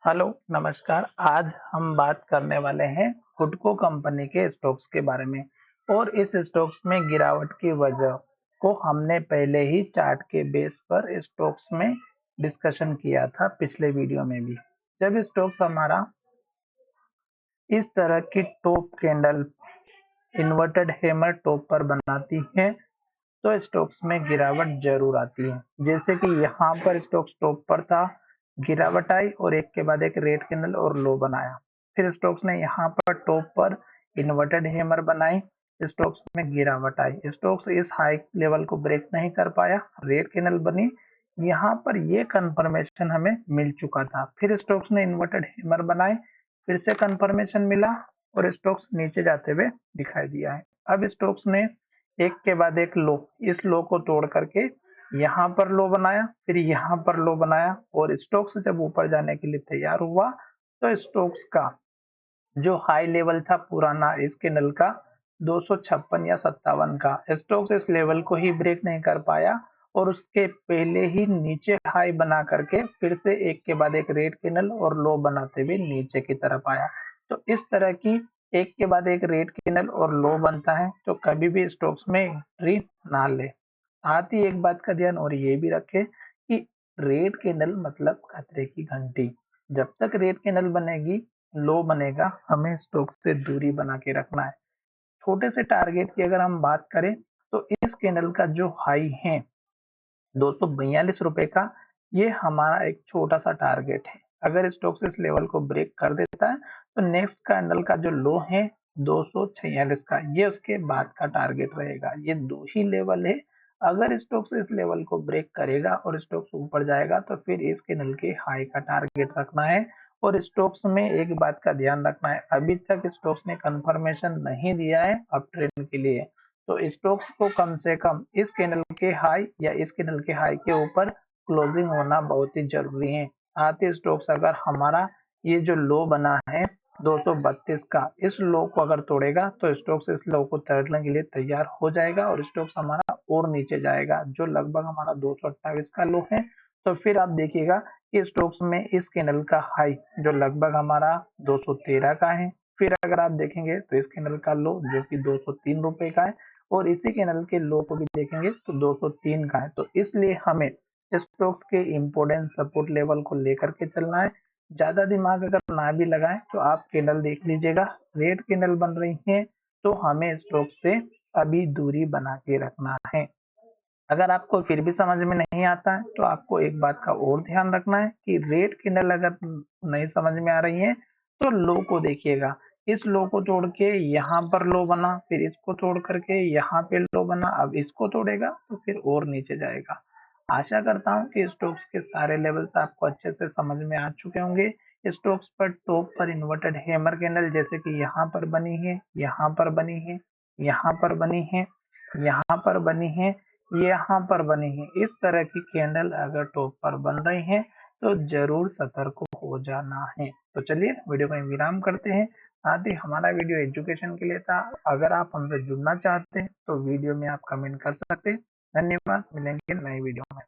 Hello, नमस्कार। आज हम बात करने वाले हैं हुडको कंपनी के स्टॉक्स के बारे में और इस स्टॉक्स में गिरावट की वजह को हमने पहले ही चार्ट के बेस पर स्टॉक्स में डिस्कशन किया था पिछले वीडियो में भी। जब स्टॉक्स हमारा इस तरह की top candle inverted hammer top पर बनाती है तो स्टॉक्स में गिरावट जरूर आती है। जैसे कि यहाँ पर स्टॉक्स टॉप पर था, गिरावट आई और एक के बाद एक रेड कैंडल और लो बनाया। फिर स्टॉक्स ने यहाँ पर टॉप पर इन्वर्टेड हैमर बनाई, स्टॉक्स में गिरावट आई, स्टॉक्स इस हाई लेवल को ब्रेक नहीं कर पाया, रेड कैंडल बनी। यहाँ पर ये कंफर्मेशन हमें मिल चुका था। फिर स्टॉक्स ने इन्वर्टेड हैमर बनाए, फिर से कंफर्मेशन मिला और स्टॉक्स नीचे जाते हुए दिखाई दिया है। अब स्टॉक्स ने एक के बाद एक लो, इस लो को तोड़ करके यहाँ पर लो बनाया, फिर यहाँ पर लो बनाया और स्टॉक्स जब ऊपर जाने के लिए तैयार हुआ तो स्टॉक्स का जो हाई लेवल था पुराना इस कैंडल का 256 या 57 का, स्टॉक्स इस लेवल को ही ब्रेक नहीं कर पाया और उसके पहले ही नीचे हाई बना करके फिर से एक के बाद एक रेड कैंडल और लो बनाते हुए नीचे की तरफ आया। तो इस तरह की एक के बाद एक रेड कैंडल और लो बनता है तो कभी भी स्टॉक्स में एंट्री ना ले। साथ ही एक बात का ध्यान और ये भी रखे कि रेड कैंडल मतलब खतरे की घंटी। जब तक रेड कैंडल बनेगी, लो बनेगा, हमें स्टॉक से दूरी बना के रखना है। छोटे से टारगेट की अगर हम बात करें तो इस कैंडल का जो हाई है 242 रुपए का, ये हमारा एक छोटा सा टारगेट है। अगर स्टॉक इस लेवल को ब्रेक कर देता है तो नेक्स्ट कैंडल का जो लो है 246 का, ये उसके बाद का टारगेट रहेगा। ये दो ही लेवल है। अगर स्टॉक्स इस लेवल को ब्रेक करेगा और स्टॉक्स ऊपर जाएगा तो फिर इस कैंडल के हाई का टारगेट रखना है। और स्टॉक्स में एक बात का ध्यान रखना है, अभी तक स्टॉक्स ने कंफर्मेशन नहीं दिया है अप ट्रेंड के लिए, तो स्टॉक्स को कम से कम इस कैंडल के हाई या इस कैंडल के हाई के ऊपर क्लोजिंग होना बहुत ही जरूरी है। साथ ही स्टॉक्स अगर हमारा ये जो लो बना है 232 का, इस लो को अगर तोड़ेगा तो स्टॉक्स इस लो को तोड़ने के लिए तैयार हो जाएगा और स्टॉक्स हमारा और नीचे जाएगा जो लगभग हमारा 228 का लो है। तो फिर आप देखिएगा कि स्टॉक्स में इस कैंडल का हाई जो लगभग हमारा 213 का है, फिर अगर आप देखेंगे तो इस कैंडल का लो जो कि 203 रुपए का है और इसी कैंडल के लो को भी देखेंगे तो 203 का है। तो इसलिए हमें स्टॉक्स के इम्पोर्टेंट सपोर्ट लेवल को लेकर के चलना है। ज्यादा दिमाग अगर ना भी लगाएं तो आप कैंडल देख लीजिएगा, रेड कैंडल बन रही है तो हमें स्टॉक से अभी दूरी बना के रखना है। अगर आपको फिर भी समझ में नहीं आता है तो आपको एक बात का और ध्यान रखना है कि रेड कैंडल अगर नहीं समझ में आ रही है तो लो को देखिएगा। इस लो को तोड़ के यहाँ पर लो बना, फिर इसको तोड़ करके यहाँ पे लो बना, अब इसको तोड़ेगा तो फिर और नीचे जाएगा। आशा करता हूँ कि स्टॉक्स के सारे लेवल्स आपको अच्छे से समझ में आ चुके होंगे। स्टॉक्स पर टॉप पर इन्वर्टेड हैमर कैंडल जैसे कि यहाँ पर बनी है, यहाँ पर बनी है, यहाँ पर बनी है, यहाँ पर बनी है, यहाँ पर बनी है, इस तरह की कैंडल अगर टॉप पर बन रही है तो जरूर सतर्क हो जाना है। तो चलिए वीडियो को विराम करते हैं। साथ ही हमारा वीडियो एजुकेशन के लिए था। अगर आप हमसे जुड़ना चाहते हैं तो वीडियो में आप कमेंट कर सकते हैं। धन्यवाद, मिलेंगे नई वीडियो में।